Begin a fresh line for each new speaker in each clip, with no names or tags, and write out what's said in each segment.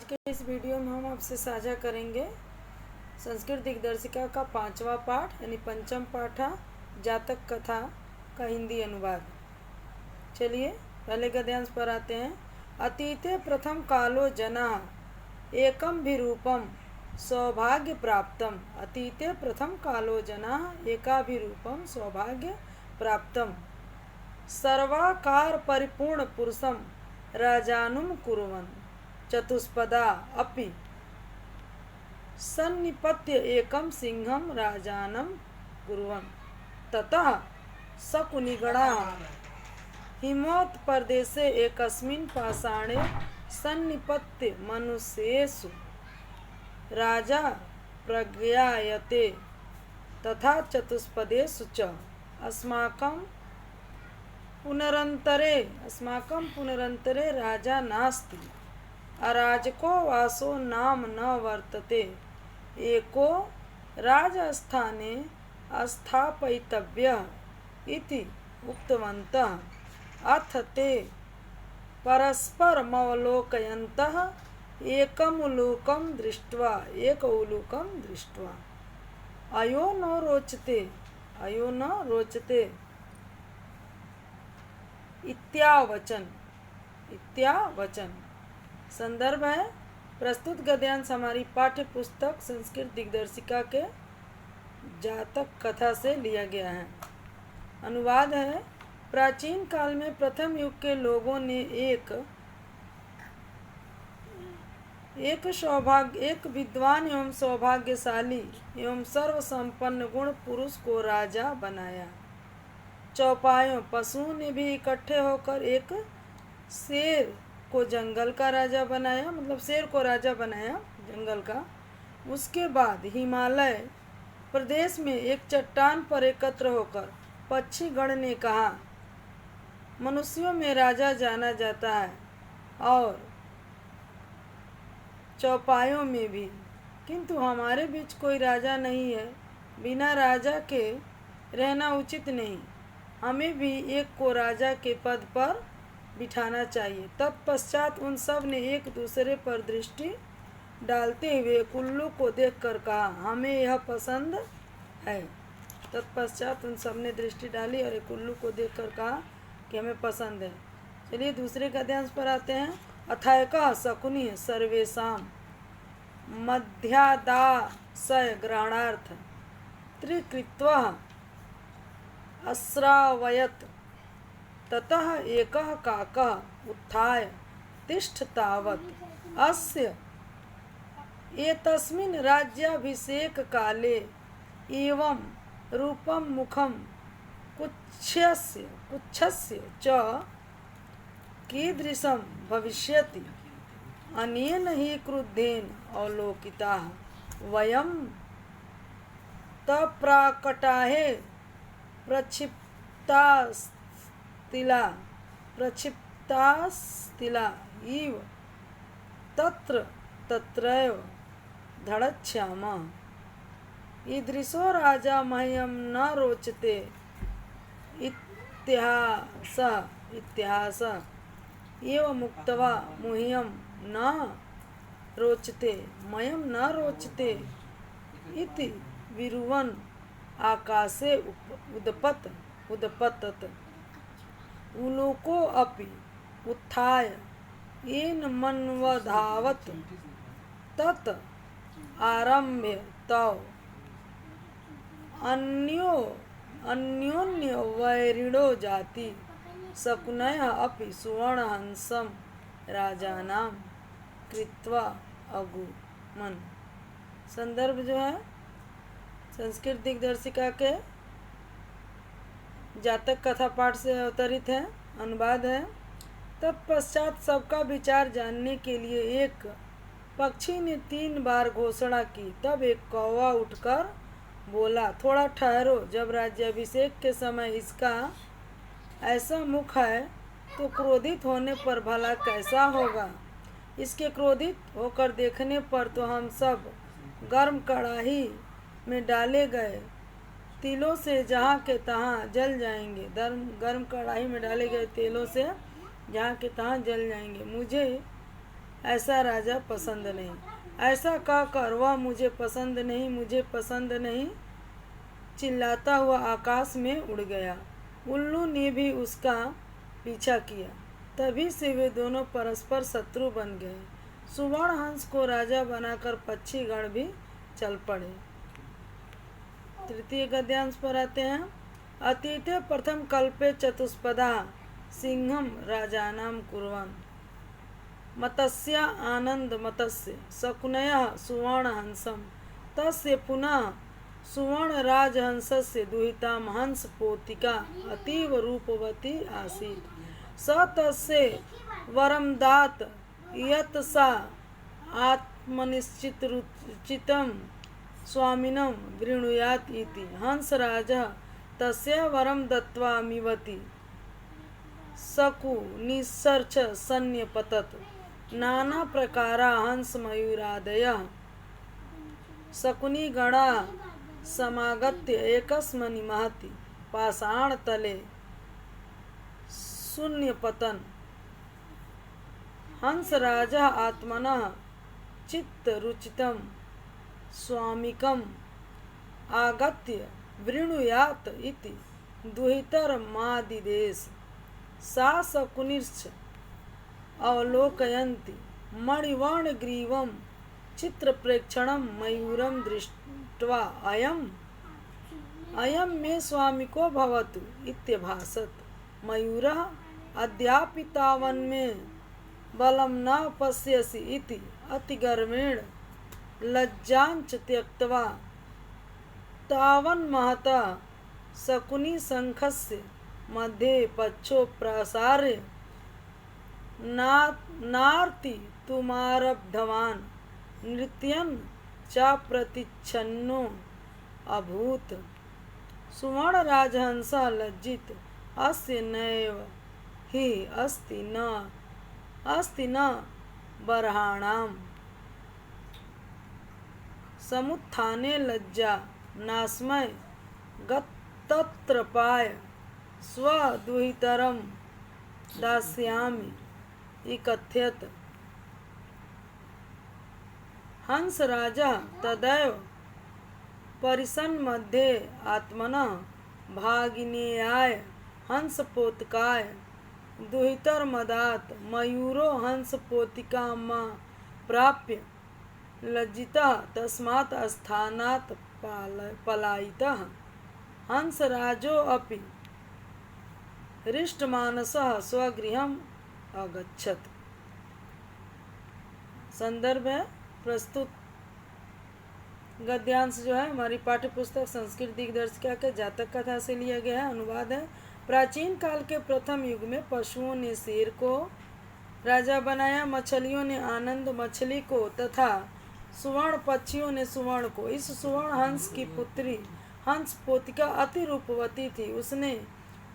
के इस वीडियो में हम आपसे साझा करेंगे संस्कृत दिग्दर्शिका का 5वां पाठ यानी पंचम पाठा जातक कथा का हिंदी अनुवाद। चलिए पहले गद्यांश पर आते हैं। अतीते प्रथम कालो जना एकम भी रूपम सौभाग्य प्राप्तम। अतीते प्रथम कालो जना एका भी रूपम सौभाग्य प्राप्तम। सर्वाकार परिपूर्ण पुरुषम राजानुम कुर्वन् चतुष्पदा अपि सन्निपत्य एकम सिंहम राजानम कुर्वन्। ततः शकुनिगणाः हिमोत्प्रदेशे एकस्मिन् पाषाणे सन्निपत्य मनुष्येषु राजा प्रज्ञायते तथा चतुष्पदेषु च अस्माकं पुनरन्तरे राजा नास्ति। अराजको वासो नाम न वर्तते। एको राजस्थाने स्थापयितव्यः इति उक्तवन्तः। अथ ते परस्परमवलोकयन्तः एकौलूकं दृष्ट्वा अयो न रोचते इत्यावचन। संदर्भ है प्रस्तुत गद्यांश हमारी पाठ्य पुस्तक संस्कृत दिग्दर्शिका के जातक कथा से लिया गया है। अनुवाद है। प्राचीन काल में प्रथम युग के लोगों ने एक विद्वान एवं सौभाग्यशाली एवं सर्वसंपन्न गुण पुरुष को राजा बनाया। चौपायों पशुओं ने भी इकट्ठे होकर एक शेर को जंगल का राजा बनाया, मतलब शेर को राजा बनाया जंगल का। उसके बाद हिमालय प्रदेश में एक चट्टान पर एकत्र होकर पक्षीगण ने कहा, मनुष्यों में राजा जाना जाता है और चौपायों में भी, किंतु हमारे बीच कोई राजा नहीं है। बिना राजा के रहना उचित नहीं। हमें भी एक को राजा के पद पर बिठाना चाहिए। तत्पश्चात उन सब ने एक दूसरे पर दृष्टि डालते हुए कुल्लू को देखकर कहा, हमें यह पसंद है। तत्पश्चात उन सब ने दृष्टि डाली और कुल्लू को देखकर कहा कि हमें पसंद है। चलिए दूसरे गद्यांश पर आते हैं। अथायकः शकुनि सर्वेषां मध्यादाशय ग्रहणार्थ त्रिकृत्वा अस्रावयत्। ततः एकः काकः उत्थाय तिष्ठ तावत् अस्य एतस्मिन् राज्याभिषेक काले एवं रूपं मुखं कुच्छस्य च कीदृशं भविष्यति। अनेन हि क्रुद्धेन अवलोकिताः वयं तप्राकटाहे प्रक्षिप्तास्तिला इव तत्रैव धड़च्छामः। ईदृशो राजा मह्यं न रोचते इत्यासः एव मुक्त्वा मह्यं न रोचते मह्यं न रोचते इति विरुवन् आकाशे उदपतत्। उलूको अपि उत्थाय येन मन्वधावत्। तत् आरम्भ्य तौ अन्योन्यवैरिणो जाति। शकुनयः अपि सुवर्णहंसं राजानां कृत्वा अगुमन्। संदर्भ जो है संस्कृत दिग्दर्शिका के जातक कथा पाठ से अवतरित है। अनुवाद है। तत्पश्चात सबका विचार जानने के लिए एक पक्षी ने 3 बार घोषणा की। तब एक कौवा उठकर बोला, थोड़ा ठहरो, जब राज्याभिषेक के समय इसका ऐसा मुख है तो क्रोधित होने पर भला कैसा होगा। इसके क्रोधित होकर देखने पर तो हम सब गर्म कड़ाही में डाले गए तिलों से जहाँ के तहाँ जल जाएंगे। गर्म कढ़ाई में डाले गए तेलों से जहाँ के तहाँ जल जाएंगे। मुझे ऐसा राजा पसंद नहीं। ऐसा कहकर वह मुझे पसंद नहीं, मुझे पसंद नहीं चिल्लाता हुआ आकाश में उड़ गया। उल्लू ने भी उसका पीछा किया। तभी से वे दोनों परस्पर शत्रु बन गए। सुवर्ण हंस को राजा बनाकर पक्षीगण भी चल पड़े। तृतीय गद्यांश पर आते हैं। अतीते प्रथम कल्पे चतुष्पदा सिंहम राजानाम कुर्वन् मतस्य आनंद मतस्य शकुनयः सुवर्ण हंसम तस्य पुनः सुवर्ण राजहंसस्य दुहिताम हंस पोतिका अतीव रूपवती आसीत् स तस्य वरम दात यत् सा आत्मनिश्चित रुचितं स्वामिनं वृणुयात् इति हंसराजः तस्य वरम दत्त्वा मिवति शकुनिसर्च सन्न्यपतत् नाना प्रकारा हंस मयूरादयः शकुनिगणा समागत्य एकस्मिन् महति पाषाणतले शून्यपतन् हंसराजः आत्मनः चित्तरुचितं स्वामिकम् आगत्य वृणुयात् इति दुहितरमादिदेश सा शकुनिश्च अवलोकयन्ति मणिवर्णग्रीवं चित्रप्रेक्षणं मयूरं दृष्ट्वा अयं मे स्वामिको भवतु इत्यभासत। मयूरः अद्यापि तावन्मे बलं न पश्यसि इति अतिगर्वेण लज्जाञ्च त्यक्त्वा तावन्महतः शकुनिशङ्खस्य मध्ये पक्षो प्रसार्य नार्तितुमारब्धवान् नृत्यन् च प्रतिच्छन्नो अभूत्। सुवर्ण राजहंसः लज्जित अस्य नैव हि अस्ति न बर्हाणाम् समुत्थाने लज्जा नास्मै गत्तत्रपाय स्वदुहितरं दास्यामि इकथ्यत। हंसराजः तदैव परिसन्मध्ये आत्मनः भागिनेयाय हंसपोतकाय दुहितरमदात् मयूरो हंसपोतिकां प्राप्य लज्जितः तस्मात् स्थानात् पलायितः। हंसराजोऽपि हृष्टमानसः स्वगृहम् अगच्छत्। संदर्भ है प्रस्तुत गद्यांश जो है हमारी पाठ्य पुस्तक संस्कृत दिग्दर्शिका के जातक कथा से लिया गया है। अनुवाद है। प्राचीन काल के प्रथम युग में पशुओं ने शेर को राजा बनाया, मछलियों ने आनंद मछली को तथा सुवर्ण पक्षियों ने सुवर्ण को। इस सुवर्ण हंस की पुत्री हंस पोतिका अति रूपवती थी। उसने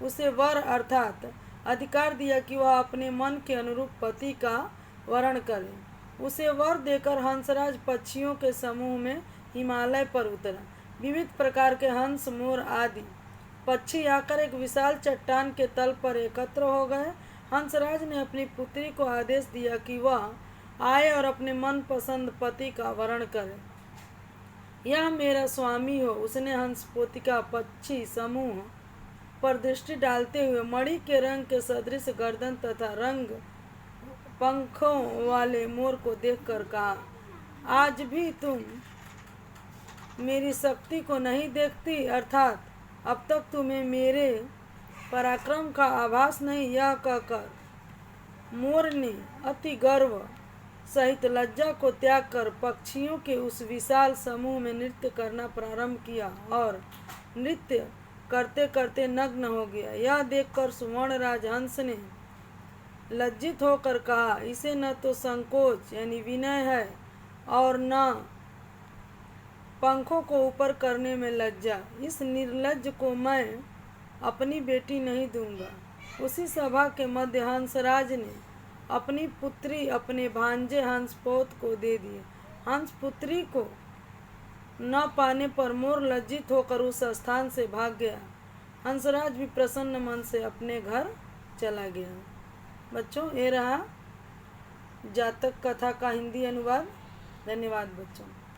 उसे वर अर्थात अधिकार दिया कि वह अपने मन के अनुरूप पति का वरण करे। उसे वर देकर हंसराज पक्षियों के समूह में हिमालय पर उतरा। विविध प्रकार के हंस, मोर आदि पक्षी आकर एक विशाल चट्टान के तल पर एकत्र हो गए। हंसराज ने अपनी पुत्री को आदेश दिया कि वह आए और अपने मनपसंद पति का वरण करे। यह मेरा स्वामी हो। उसने हंस पोतिका पक्षी समूह पर दृष्टि डालते हुए मणि के रंग के सदृश गर्दन तथा रंग पंखों वाले मोर को देखकर कहा, आज भी तुम मेरी शक्ति को नहीं देखती, अर्थात अब तक तुम्हें मेरे पराक्रम का आभास नहीं। यह कहकर मोर ने अति गर्व सहित लज्जा को त्याग कर पक्षियों के उस विशाल समूह में नृत्य करना प्रारंभ किया और नृत्य करते करते नग्न हो गया। यह देखकर सुवर्ण राजहंस ने लज्जित होकर कहा, इसे न तो संकोच यानी विनय है और न पंखों को ऊपर करने में लज्जा। इस निर्लज्ज को मैं अपनी बेटी नहीं दूंगा। उसी सभा के मध्य हंसराज ने अपनी पुत्री अपने भांजे हंसपोत को दे दी। हंस पुत्री को न पाने पर मोर लज्जित होकर उस स्थान से भाग गया। हंसराज भी प्रसन्न मन से अपने घर चला गया। बच्चों, ये रहा जातक कथा का हिंदी अनुवाद। धन्यवाद बच्चों।